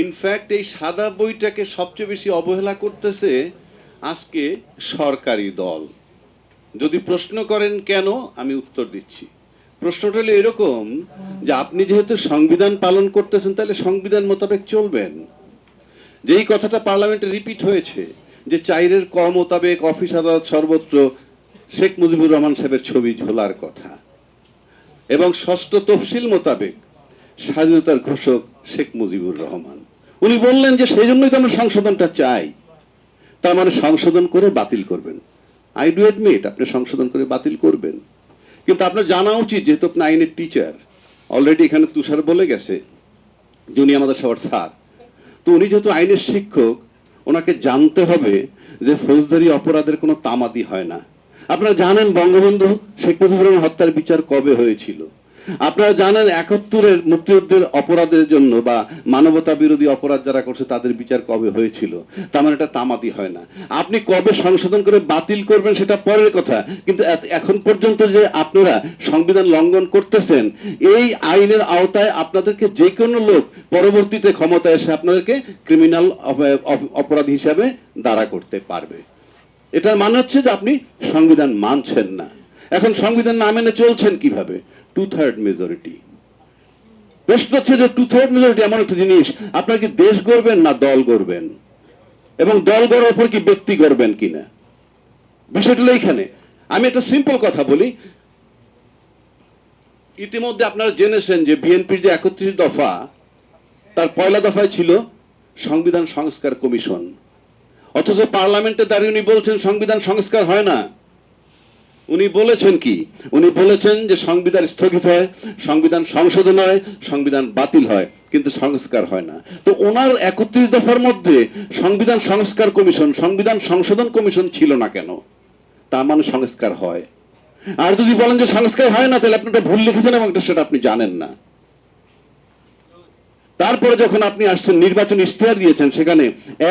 In fact এই সাদা বইটাকে সবচেয়ে বেশি অবহেলা করতেছে আজকে সরকারি দল। যদি প্রশ্ন করেন কেন, আমি উত্তর দিচ্ছি। প্রশ্নটা হলো এরকম যে আপনি যেহেতু সংবিধান পালন করতেছেন, তাহলে সংবিধান মোতাবেক চলবেন। যেই কথাটা পার্লামেন্টে রিপিট হয়েছে যে 4-এর ক মোতাবেক অফিস আদালত সর্বত্র শেখ মুজিবুর রহমান সাহেবের ছবি ঝোলার কথা, এবং 6ষ্ঠ তফসিল মোতাবেক স্বাধীনতার ঘোষক শেখ মুজিবুর রহমান, উনি বললেন যে সেই জন্যই তো আমরা সংশোধনটা চাই। তার মানে সংশোধন করে বাতিল করবেন। আই ডু অ্যাডমিট আপনি সংশোধন করে বাতিল করবেন, কিন্তু আপনার জানা উচিত, যেহেতু আপনি আইনের টিচার, অলরেডি এখানে তুষার বলে গেছে যে উনি আমাদের সবার স্যার, তো উনি যেহেতু আইনের শিক্ষক, ওনাকে জানতে হবে যে ফৌজদারি অপরাধের কোনো তামাদি হয় না। আপনারা জানেন বঙ্গবন্ধু শেখ মুজিবুর রহমান হত্যার বিচার কবে হয়েছিল। আপনারা জানেন 71-এর মুক্তিযুদ্ধের অপরাধের জন্য বা মানবতা বিরোধী অপরাধ যারা করছে তাদের বিচার কবে হয়েছিল। তার মানে এটা তামাদি হয় না। আপনি কবে সংশোধন করে বাতিল করবেন সেটা পরের কথা, কিন্তু এখন পর্যন্ত যে আপনারা সংবিধান লঙ্ঘন করতেছেন, এই আইনের আওতায় আপনাদেরকে যে কোনো লোক পরবর্তীতে ক্ষমতায় এসে আপনাদেরকে ক্রিমিনাল অপরাধ হিসাবে দাঁড়া করতে পারবে। এটার মানে হচ্ছে যে আপনি সংবিধান মানছেন না। এখন সংবিধান না মেনে চলছেন কিভাবে? 2/3 মেজরিটি। প্রশ্ন হচ্ছে যে 2/3 মেজরিটি এমন একটা জিনিস, আপনারা কি দেশ গড়বেন না দল গড়বেন, এবং দল গড়ার পর কি ব্যক্তি গড়বেন কিনা, বিষয়টা হলো এইখানে। আমি একটা সিম্পল কথা বলি। ইতিমধ্যে আপনারা জেনেছেন যে বিএনপির যে 31 দফা, তার পয়লা দফায় ছিল সংবিধান সংস্কার কমিশন, অথচ পার্লামেন্টে দাঁড়িয়ে উনি বলছেন সংবিধান সংস্কার হয় না। উনি বলেছেন কি? উনি বলেছেন যে সংবিধান স্থগিত হয়, সংবিধান সংশোধন হয়, সংবিধান বাতিল হয়, কিন্তু সংস্কার হয় না। তো ওনার 31 দফার মধ্যে সংবিধান সংস্কার কমিশন, সংবিধান সংশোধন কমিশন ছিল না কেন? তার মানে সংস্কার হয়। আর যদি বলেন যে সংস্কার হয় না, তাহলে আপনি একটা ভুল লিখেছেন এবং সেটা আপনি জানেন না। তারপরে যখন আপনি আসছেন নির্বাচন ইশতেহার দিয়েছেন, সেখানে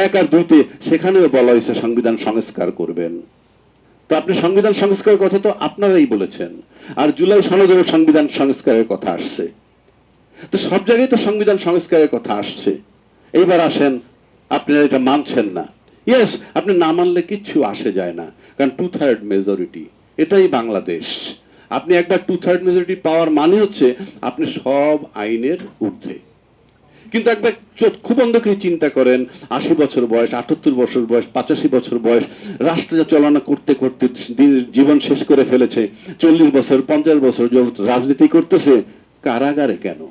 1 আর 2-তে সেখানেও বলা হয়েছে সংবিধান সংস্কার করবেন। তো আপনি সংবিধান সংস্কারের কথা তো আপনারাই বলেছেন, আর জুলাই সনদেও সংবিধান সংস্কারের কথা আসছে। তো সব জায়গায় তো সংবিধান সংস্কারের কথা আসছে। এইবার আসেন, আপনারা এটা মানছেন না। ইয়েস, আপনি না মানলে কিচ্ছু আসে যায় না, কারণ 2/3 মেজরিটি, এটাই বাংলাদেশ। আপনি একবার 2/3 মেজরিটি পাওয়ার মানে হচ্ছে আপনি সব আইনের ঊর্ধ্বে। কিন্তু একবার চক্ষু বন্ধ করে চিন্তা করেন, 80 বছর বয়স, 78 বছর বয়স, 85 বছর বয়স, রাষ্ট্র চালনা করতে করতে জীবন শেষ করে ফেলেছে, 40 বছর 50 বছর রাজনীতি করতেছে, কারাগারে কেন?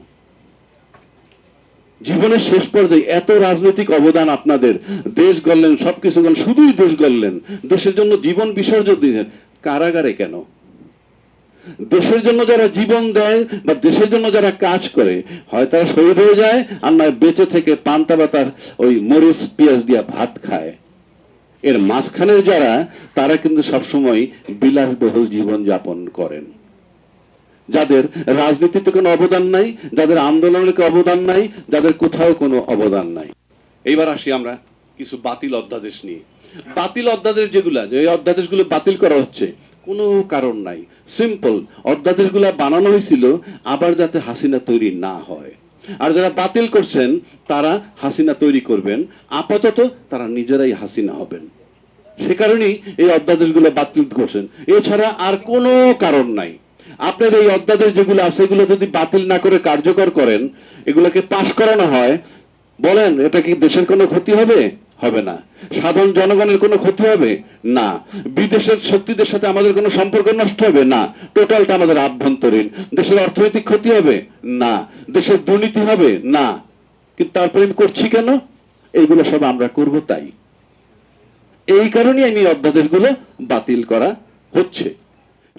জীবনের শেষ পর্যায়ে এত রাজনৈতিক অবদান আপনাদের, দেশ গড়লেন, সবকিছু গড়লেন, শুধুই দেশ গড়লেন, দেশের জন্য জীবন বিসর্জন দিয়েছেন, কারাগারে কেন? দেশের জন্য যারা জীবন দেয় বা দেশের জন্য যারা কাজ করে, হয় তারা শহীদ হয়ে যায়, আর নয় বেঁচে থেকে পান্তা ভাতার ওই মরিচ পেঁয়াজ দিয়া ভাত খায়। এর মাঝখানে যারা, তারা কিন্তু সবসময় বিলাসবহুল জীবন যাপন করেন, যাদের রাজনীতিতে কোনো অবদান নাই, যাদের আন্দোলনের অবদান নাই, যাদের কোথাও কোনো অবদান নাই। এইবার আসি আমরা কিছু বাতিল অধ্যাদেশ নিয়ে। বাতিল অধ্যাদেশ যেগুলা, যে অধ্যাদেশগুলো বাতিল করা হচ্ছে, কোনো কারণ নাই, সিম্পল। অধ্যাদেশগুলো বানানো হয়েছিল আবার যাতে হাসিনা তৈরি না হয়, আর যারা বাতিল করছেন তারা হাসিনা তৈরি করবেন, আপাতত তারা নিজেরাই হাসিনা হবেন। সে কারণেই এই অধ্যাদেশগুলো বাতিল করছেন, এছাড়া আর কোনো কারণ নাই। আপনার এই অধ্যাদেশ যেগুলো আছে, এগুলো যদি বাতিল না করে কার্যকর করেন, এগুলোকে পাশ করানো হয়, বলেন এটা কি দেশের কোনো ক্ষতি হবে? হবে না। সাধারণ জনগণের কোনো ক্ষতি হবে না। বিদেশের শক্তিদের সাথে আমাদের কোনো সম্পর্ক নষ্ট হবে না। টোটালটা আমাদের আভ্যন্তরীণ। দেশের অর্থনৈতিক ক্ষতি হবে না। দেশের দুর্নীতি হবে না। কিন্তু তারপরে আমি করছি কেন? এইগুলো সব আমরা করব তাই। এই কারণে আমি অধ্যাদেশগুলো বাতিল করা হচ্ছে।